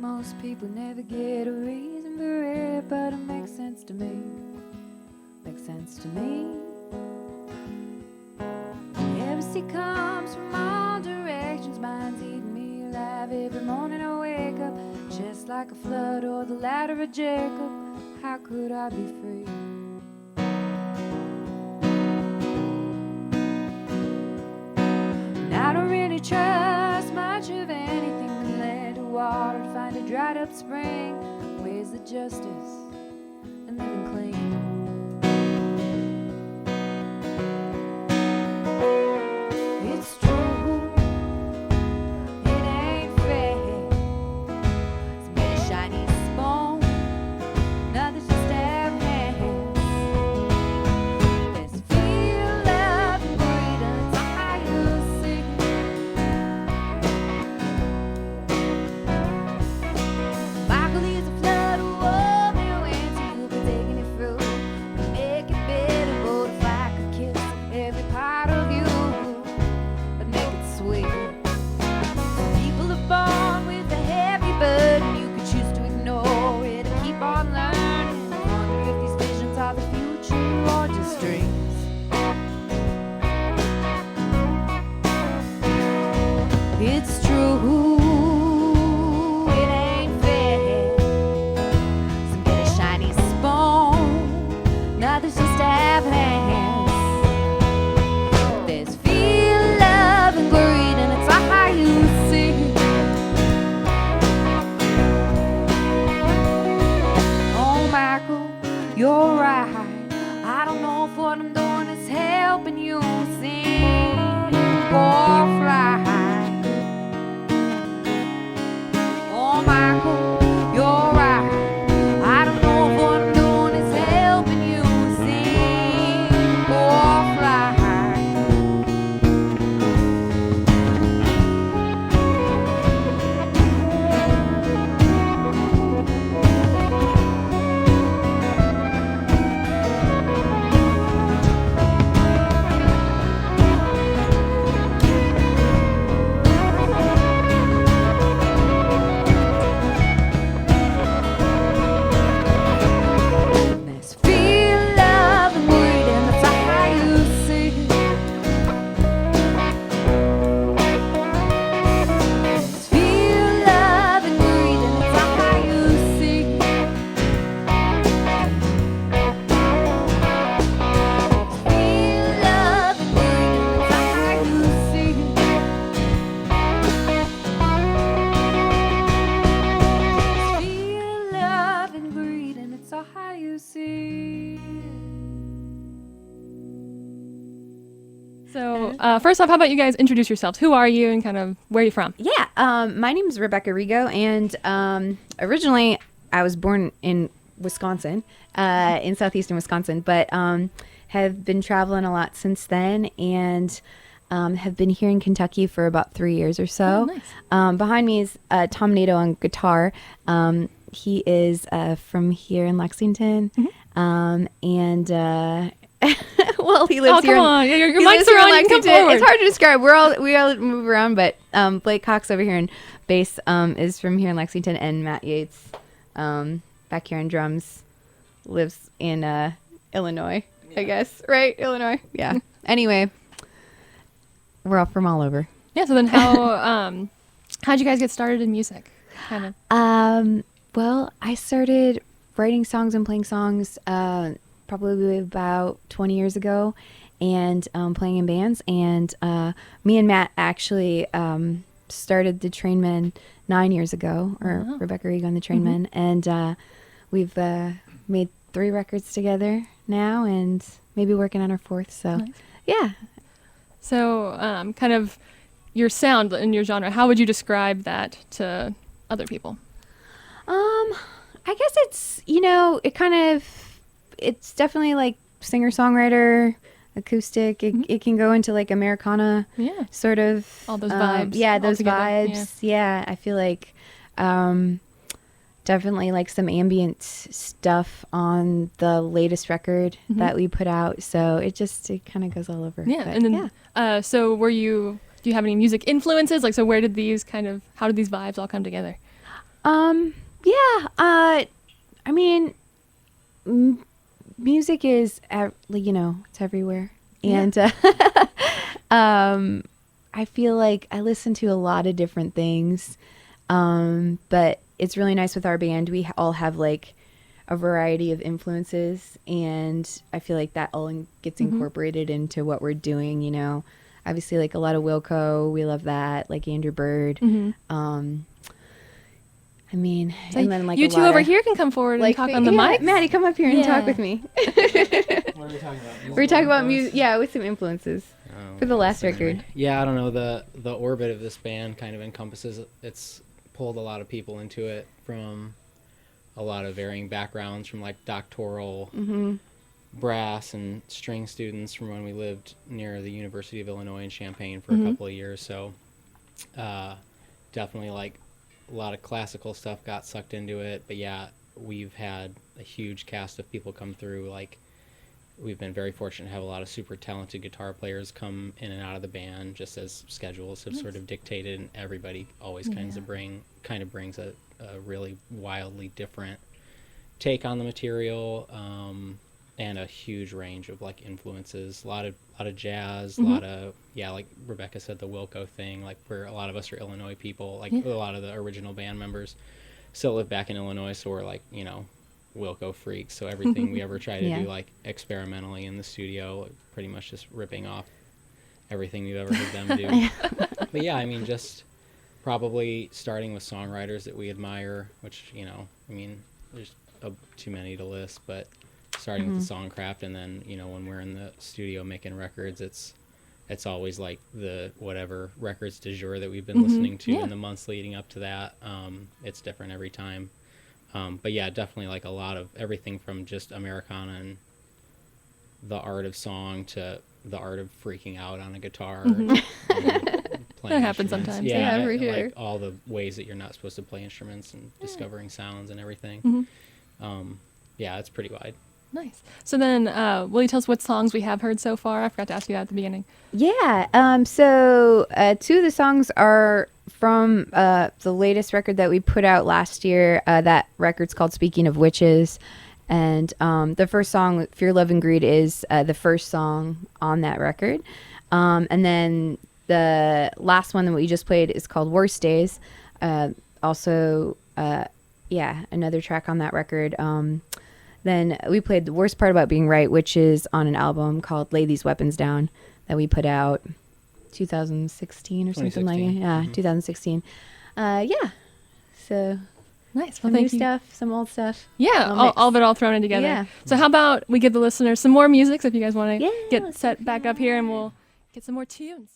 Most people never get a reason for it, but it makes sense to me. Makes sense to me. Jealousy comes from all directions. Mine's eating me alive every morning I wake up, just like a flood or the ladder of Jacob. How could I be free? And I don't really trust much of anything that led to water to find a dried up spring. Where's the justice in living clean? It's true, it ain't fair. Some big shiny spoon, nothing's just have hands. There's feel, love, and greed, and it's all how you see. Michael is a flood of war, there went to you, but taking it through. Make it better, but if I could kiss every part of you, but make it sweet. People are born with a heavy burden, you could choose to ignore it or keep on learning. Wonder if these visions are the future or just dreams. It's true, it ain't fair. Some get a shiny spoon, nothing's just have hands. There's fear, love, and greed, and it's all how you see. Oh, Michael, you're right. I don't know if what I'm doing is helping you sing or fly. Oh, Michael, you're right. I don't know if what I'm doing is helping you sing or fly. There's fear, love, and greed, and that's all how you see. There's fear, love, and greed, and that's all how you see. There's fear, love, and greed, and that's all how you see. There's fear, love, and greed, and it's all how you see. So, first off, how about you guys introduce yourselves? Who are you and kind of where are you from? Yeah, my name is Rebecca Rego, and originally I was born in Wisconsin, in southeastern Wisconsin, but have been traveling a lot since then, and have been here in Kentucky for about 3 years or so. Oh, nice. Behind me is Tom Nato on guitar. He is from here in Lexington, and well, he lives Oh, here. come on. Your He mics lives are here in on. You can come Lexington. forward. It's hard to describe. We all move around, but Blake Cox over here in bass is from here in Lexington, and Matt Yates back here in drums lives in Illinois, I guess. Right, Illinois. Yeah. Anyway, we're all from all over. Yeah, so then how'd you guys get started in music? Kind of. Well, I started writing songs and playing songs probably about 20 years ago, and playing in bands. And me and Matt actually started the Trainmen 9 years ago, or Wow. Rebecca Rego and the Trainmen, and we've made 3 records together now, and maybe working on our 4th. So, Nice. yeah. So, kind of your sound and your genre, how would you describe that to other people? I guess it's, it's definitely like singer-songwriter, acoustic. It can go into like Americana Yeah. sort of. All those vibes Yeah, all those together, vibes. Yeah, I feel like definitely like some ambient stuff on the latest record that we put out. So it kind of goes all over. Yeah. But, And then, so do you have any music influences? Like, so how did these vibes all come together? Yeah. I mean, music is, it's everywhere, and I feel like I listen to a lot of different things, but it's really nice with our band. We all have like a variety of influences, and I feel like that all gets incorporated into what we're doing. Obviously, like a lot of Wilco, we love that, like Andrew Bird. I mean, So and then like you a two lot over of, here can come forward and talk on the mic. Maddie, come up here and talk Yeah. with me. What are we talking about? We're talking about music, yeah, with some influences for the last record. Yeah, I don't know. The orbit of this band kind of encompasses. It's pulled a lot of people into it from a lot of varying backgrounds, from like doctoral brass and string students from when we lived near the University of Illinois in Champaign for a couple of years. So definitely like a lot of classical stuff got sucked into it. But yeah, we've had a huge cast of people come through. Like, we've been very fortunate to have a lot of super talented guitar players come in and out of the band, just as schedules have sort of dictated, and everybody always kind of brings a really wildly different take on the material, and a huge range of like influences. A lot of jazz, a lot of like Rebecca said, the Wilco thing. Like, where a lot of us are Illinois people. Like a lot of the original band members still live back in Illinois, so we're like, Wilco freaks. So everything we ever try to do like experimentally in the studio, pretty much just ripping off everything we've ever heard them do. But yeah, I mean, just probably starting with songwriters that we admire, which there's too many to list, but starting with the songcraft, and then when we're in the studio making records, it's always like the whatever records du jour that we've been listening to in the months leading up to that. It's different every time. But yeah, definitely like a lot of everything from just Americana and the art of song to the art of freaking out on a guitar. That happens sometimes. Yeah, for sure. Like all the ways that you're not supposed to play instruments and discovering sounds and everything. Yeah, it's pretty wide. Nice. So then, will you tell us what songs we have heard so far? I forgot to ask you that at the beginning. Yeah. So 2 of the songs are from the latest record that we put out last year. That record's called Speaking of Witches. And the first song, Fear, Love, and Greed, is the first song on that record. And then the last one that we just played is called Worst Days. Also, another track on that record. Then we played The Worst Part About Being Right, which is on an album called Lay These Weapons Down that we put out 2016 or something like that. Yeah, 2016. So Nice. some new stuff, some old stuff. Yeah, all of it all thrown in together. Yeah. So how about we give the listeners some more music, so if you guys want to Yeah, get let's set back up here, and we'll get some more tunes.